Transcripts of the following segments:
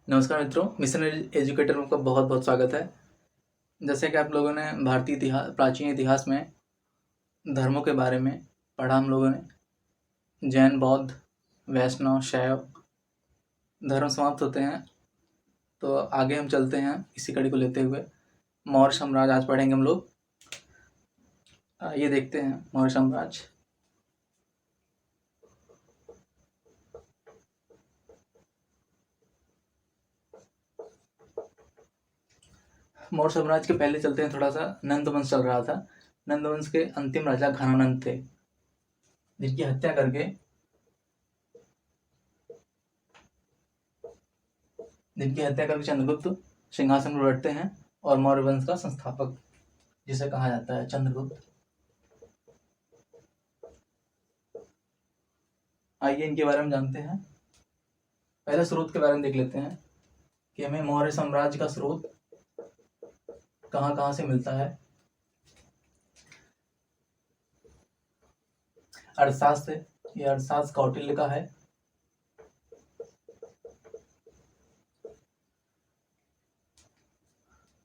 नमस्कार मित्रों, mission educator में आपका बहुत बहुत स्वागत है। जैसे कि आप लोगों ने भारतीय इतिहास, प्राचीन इतिहास में धर्मों के बारे में पढ़ा हम लोगों ने। जैन, बौद्ध, वैष्णव, शैव धर्म समाप्त होते हैं, तो आगे हम चलते हैं इसी कड़ी को लेते हुए। मौर्य साम्राज्य आज पढ़ेंगे हम लोग। ये देखते हैं मौर्य साम्राज्य। मौर्य साम्राज्य के पहले चलते हैं, थोड़ा सा नंद वंश चल रहा था। नंद वंश के अंतिम राजा घनानंद थे, जिनकी हत्या करके चंद्रगुप्त सिंहासन पर बैठते हैं और मौर्य वंश का संस्थापक जिसे कहा जाता है चंद्रगुप्त। आइए इनके बारे में जानते हैं। पहले स्रोत के बारे में देख लेते हैं कि हमें मौर्य साम्राज्य का स्रोत कहाँ कहाँ से मिलता है। अर्थशास्त्र से, ये अर्थशास्त्र कौटिल्य का है।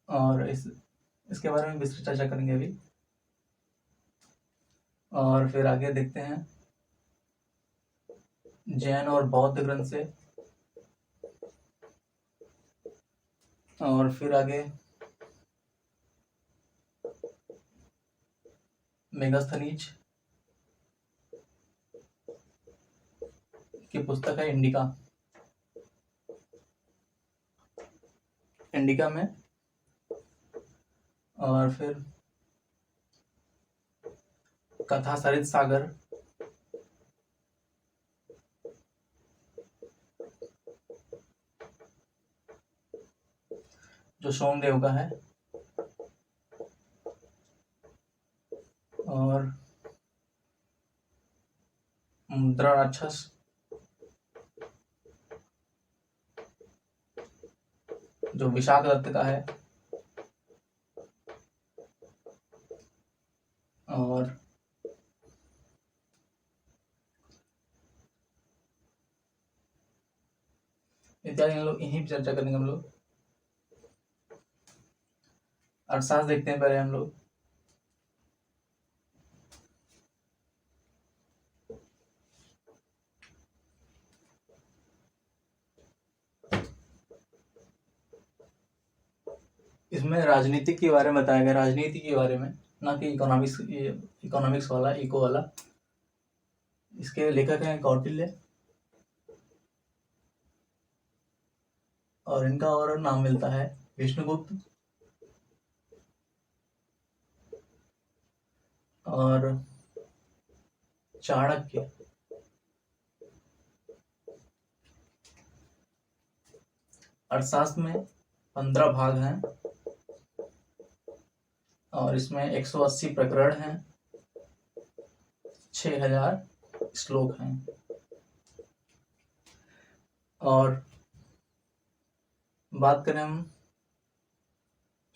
और इसके बारे में विस्तृत चर्चा करेंगे अभी। और फिर आगे देखते हैं जैन और बौद्ध ग्रंथ से। और फिर आगे मेगास्थनीज की पुस्तक है इंडिका में। और फिर कथा सरित सागर जो सोमदेव का है। और मुद्रा राक्षस जो विशाख दत्त का है। और इत्यादि हम लोग इन्हीं पर चर्चा करेंगे हम लोग। अर्थशास्त्र देखते हैं पहले हम लोग। इसमें राजनीति के बारे में बताया गया, राजनीति के बारे में, ना कि इकोनॉमिक्स वाला, इको वाला। इसके लेखक हैं कौटिल्य, और इनका और नाम मिलता है विष्णुगुप्त और चाणक्य। अर्थशास्त्र में 15 भाग हैं और इसमें 180 प्रकरण हैं, 6000 श्लोक हैं। और बात करें हम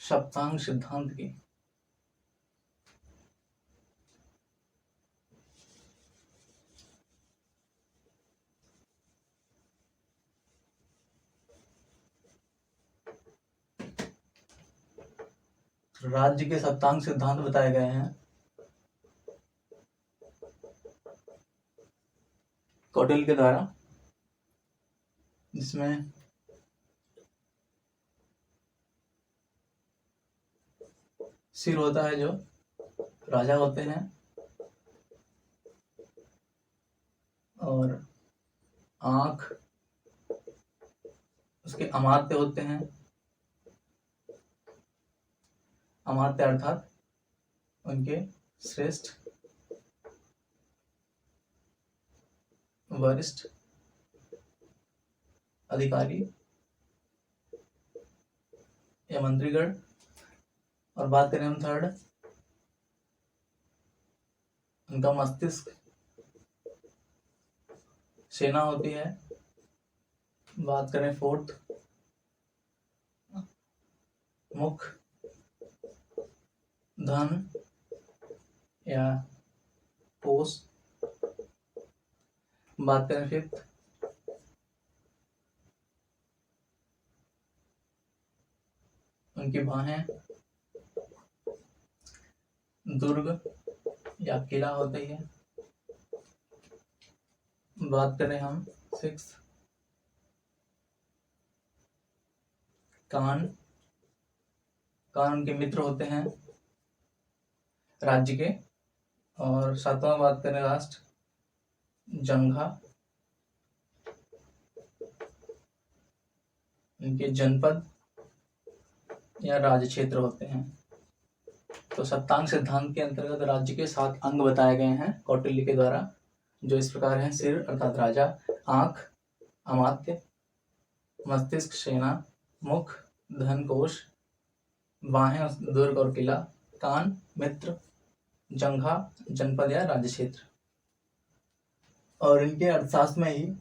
सप्तांग सिद्धांत की। राज्य के सप्तांग सिद्धांत बताए गए हैं कौटिल्य के द्वारा, जिसमें सिर होता है जो राजा होते हैं, और आंख उसके अमात्य होते हैं। अमात्य अर्थात उनके श्रेष्ठ, वरिष्ठ अधिकारी या मंत्रीगण। और बात करें हम थर्ड, उनका मस्तिष्क, सेना होती है। बात करें फोर्थ, मुख, धन या कोष। बात करें फिफ्थ, उनकी बाहें दुर्ग या किला होती है। बात करें हम 6, कान उनके मित्र होते हैं राज्य के। और 7वां बात करें लास्ट, जंघा, इनके जनपद या राज्य क्षेत्र होते हैं। तो सप्तांग सिद्धांत के अंतर्गत राज्य के 7 अंग बताए गए हैं कौटिल्य के द्वारा, जो इस प्रकार हैं: सिर अर्थात राजा, आंख अमात्य, मस्तिष्क सेना, मुख धन कोश, बाहें दुर्ग और किला, कान मित्र, जंघा जनपद या राज्य क्षेत्र। और इनके अर्थशास्त्र में ही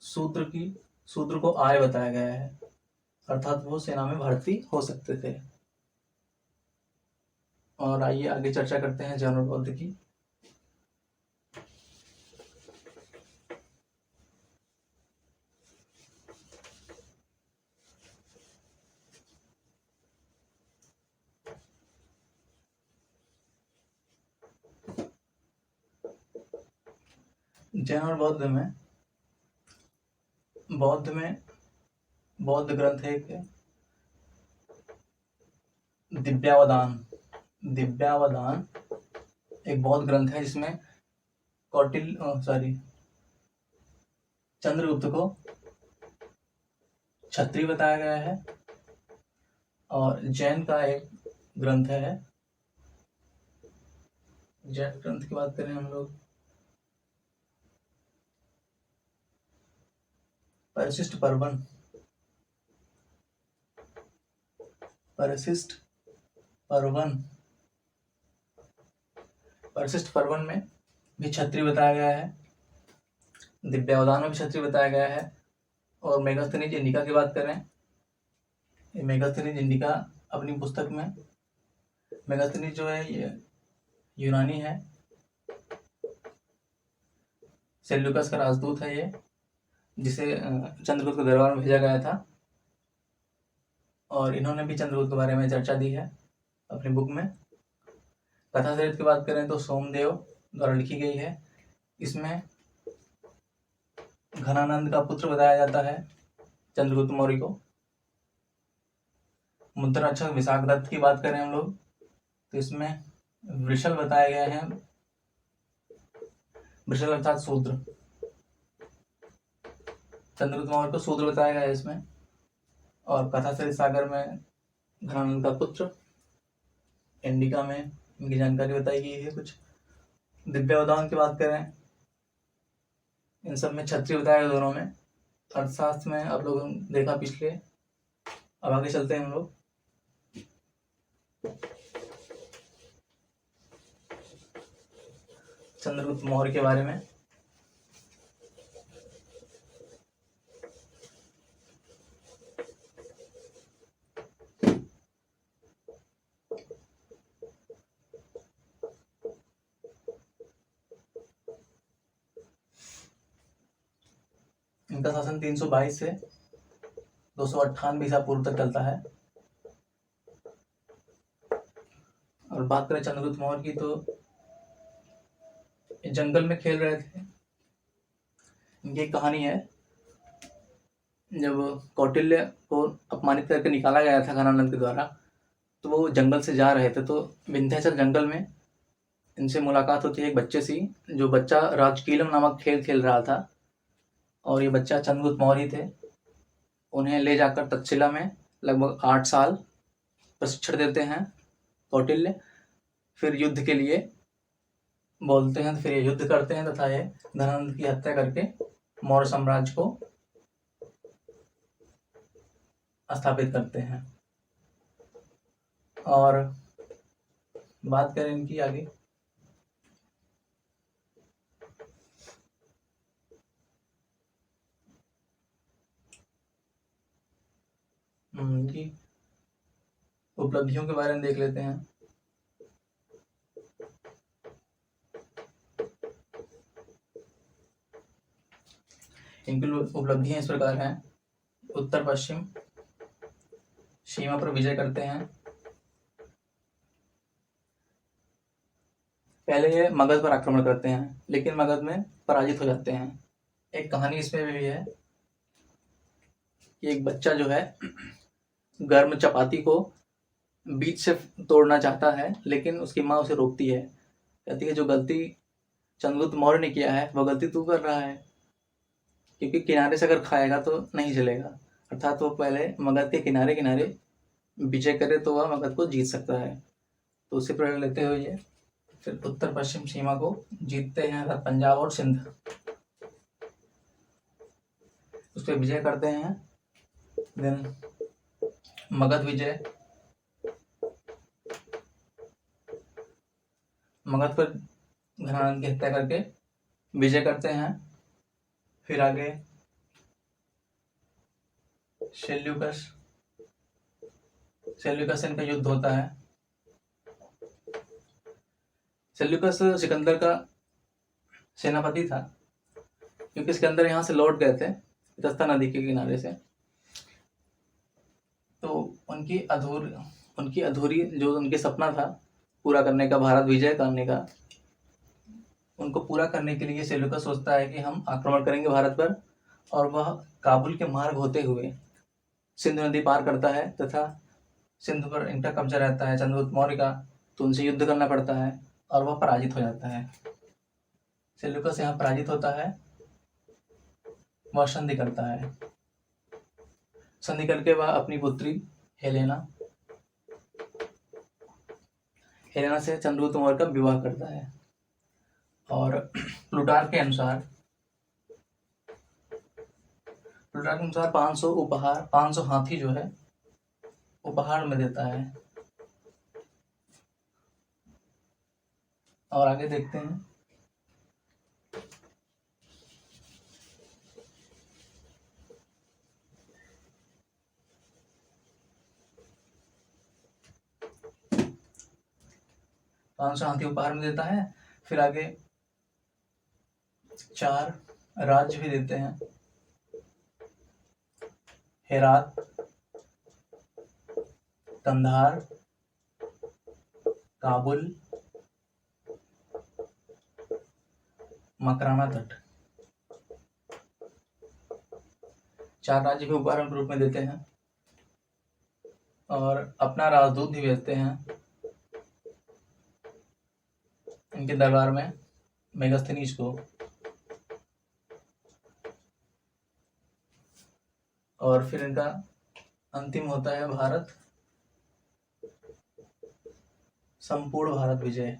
सूत्र को आय बताया गया है, अर्थात वो सेना में भर्ती हो सकते थे। और आइए आगे चर्चा करते हैं जैन और बौद्ध की। जैन और बौद्ध में बौद्ध ग्रंथ है एक दिव्यावदान एक बौद्ध ग्रंथ है, जिसमें चंद्रगुप्त को क्षत्रिय बताया गया है। और जैन का एक ग्रंथ है, जैन ग्रंथ की बात करें हम लोग, परिशिष्ट पर्वन में भी क्षत्रिय बताया गया है, दिव्यावदान में भी क्षत्रिय बताया गया है। और मेगास्थनीज इंडिका की बात करें, मेगास्थनीज इंडिका अपनी पुस्तक में, मेगास्थनीज जो है ये यूनानी है, सेल्यूकस का राजदूत है ये, जिसे चंद्रगुप्त के दरबार में भेजा गया था। और इन्होंने भी चंद्रगुप्त के बारे में चर्चा दी है अपनी बुक में। कथा चरित्र की बात करें तो सोमदेव द्वारा लिखी गई है। इसमें घनानंद का पुत्र बताया जाता है चंद्रगुप्त मौर्य को। मुद्राक्षर विशाखदत्त की बात करें हम लोग तो इसमें वृषल बताए गए हैं, वृषल अर्थात शूद्र, चंद्रगुप्त मौर्य को शूद्र बताया गया है इसमें। और कथा चरित्र सागर में घनानंद का पुत्र, इंडिका में इनकी जानकारी बताई गई है कुछ। दिव्यावदान की बात करें, इन सब में क्षत्रिय बताया दोनों में। अर्थशास्त्र में आप लोगों ने देखा पिछले। अब आगे चलते हैं हम लोग। चंद्रगुप्त मौर्य के बारे में। इनका शासन 322 से 298 ईसा पूर्व तक चलता है। और बात करें चंद्रगुप्त मौर्य की तो जंगल में खेल रहे थे। इनकी एक कहानी है, जब कौटिल्य को अपमानित करके निकाला गया था घनानंद के द्वारा, तो वो जंगल से जा रहे थे, तो विंध्याचल जंगल में इनसे मुलाकात होती है एक बच्चे से, जो बच्चा राजकीलम नामक खेल खेल रहा था। और ये बच्चा चंद्रगुप्त मौर्य थे। उन्हें ले जाकर तक्षशिला में लगभग 8 साल प्रशिक्षण देते हैं कौटिल्य। फिर युद्ध के लिए बोलते हैं, तो फिर ये युद्ध करते हैं तथा ये धनानंद की हत्या करके मौर्य साम्राज्य को स्थापित करते हैं। और बात करें इनकी आगे, इनकी उपलब्धियों के बारे में देख लेते हैं। इनकी उपलब्धियां इस प्रकार हैं: उत्तर पश्चिम सीमा पर विजय करते हैं। पहले ये मगध पर आक्रमण करते हैं, लेकिन मगध में पराजित हो जाते हैं। एक कहानी इसमें भी है कि एक बच्चा जो है गर्म चपाती को बीच से तोड़ना चाहता है, लेकिन उसकी माँ उसे रोकती है। कहती है जो गलती चंद्रगुप्त मौर्य ने किया है वो गलती तू कर रहा है, क्योंकि किनारे से अगर खाएगा तो नहीं चलेगा। अर्थात वो पहले मगध के किनारे किनारे विजय करे तो वह मगध को जीत सकता है। तो उसे प्रेरणा लेते हुए ये फिर उत्तर पश्चिम सीमा को जीतते हैं, अर्थात पंजाब और सिंध उस पर विजय करते हैं। देन मगध विजय, मगध पर घनानंद की हत्या करके विजय करते हैं। फिर आगे सेल्यूकस इनका युद्ध होता है। सेल्यूकस सिकंदर का सेनापति था, क्योंकि सिकंदर यहाँ से लौट गए थे दस्ता नदी के किनारे से। तो उनकी अधूरी जो उनके सपना था पूरा करने का, भारत विजय करने का, उनको पूरा करने के लिए सेल्यूकस सोचता है कि हम आक्रमण करेंगे भारत पर, और वह काबुल के मार्ग होते हुए सिंध नदी पार करता है तथा सिंध पर इनका कब्जा रहता है चंद्रगुप्त मौर्य का। तो उनसे युद्ध करना पड़ता है और वह पराजित हो जाता है। सेल्यूकस यहाँ पराजित होता है, वह संधि करता है। संधि करके वह अपनी पुत्री हेलेना से चंद्रगुप्त मौर्य का विवाह करता है। और प्लूटार्क के अनुसार 500 हाथी जो है उपहार में देता है। और आगे देखते हैं। पांच हाथी उपहार में देता है। फिर आगे 4 राज्य भी देते हैं, हेरात, कंधार, काबुल, मकराना तट। 4 राज्य भी उपहार के रूप में देते हैं और अपना राजदूत भी भेजते हैं इनके दरबार में, मेगास्थनीज को। और फिर इनका अंतिम होता है भारत, संपूर्ण भारत विजय।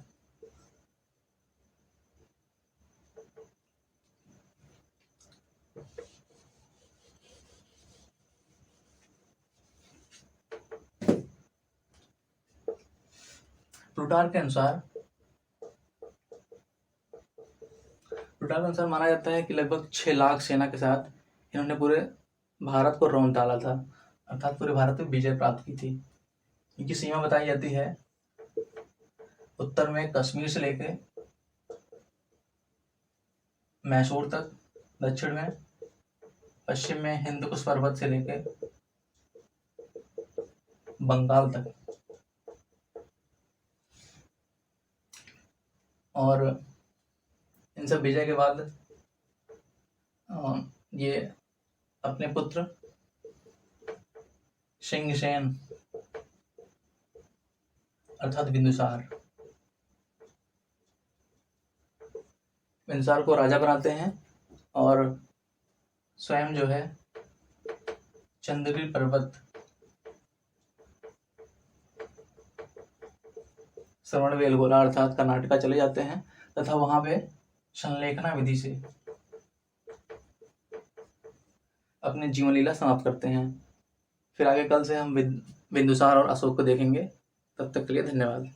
प्लूटार्क के अनुसार माना जाता है कि लगभग 6 लाख सेना के साथ इन्होंने पूरे भारत को रौंद डाला था, अर्थात पूरे भारत में विजय प्राप्त की थी। इनकी सीमा बताई जाती है उत्तर में कश्मीर से लेकर मैसूर तक, दक्षिण में पश्चिम में हिंदकुश पर्वत से लेकर बंगाल तक। और इन सब विजय के बाद ये अपने पुत्र सिंहसेन अर्थात बिंदुसार को राजा बनाते हैं और स्वयं जो है चंद्रगिरी पर्वत श्रवणबेलगोला अर्थात कर्नाटका चले जाते हैं तथा वहां पे संलेखना विधि से अपने जीवन लीला समाप्त करते हैं। फिर आगे कल से हम बिंदुसार और अशोक को देखेंगे। तब तक के लिए धन्यवाद।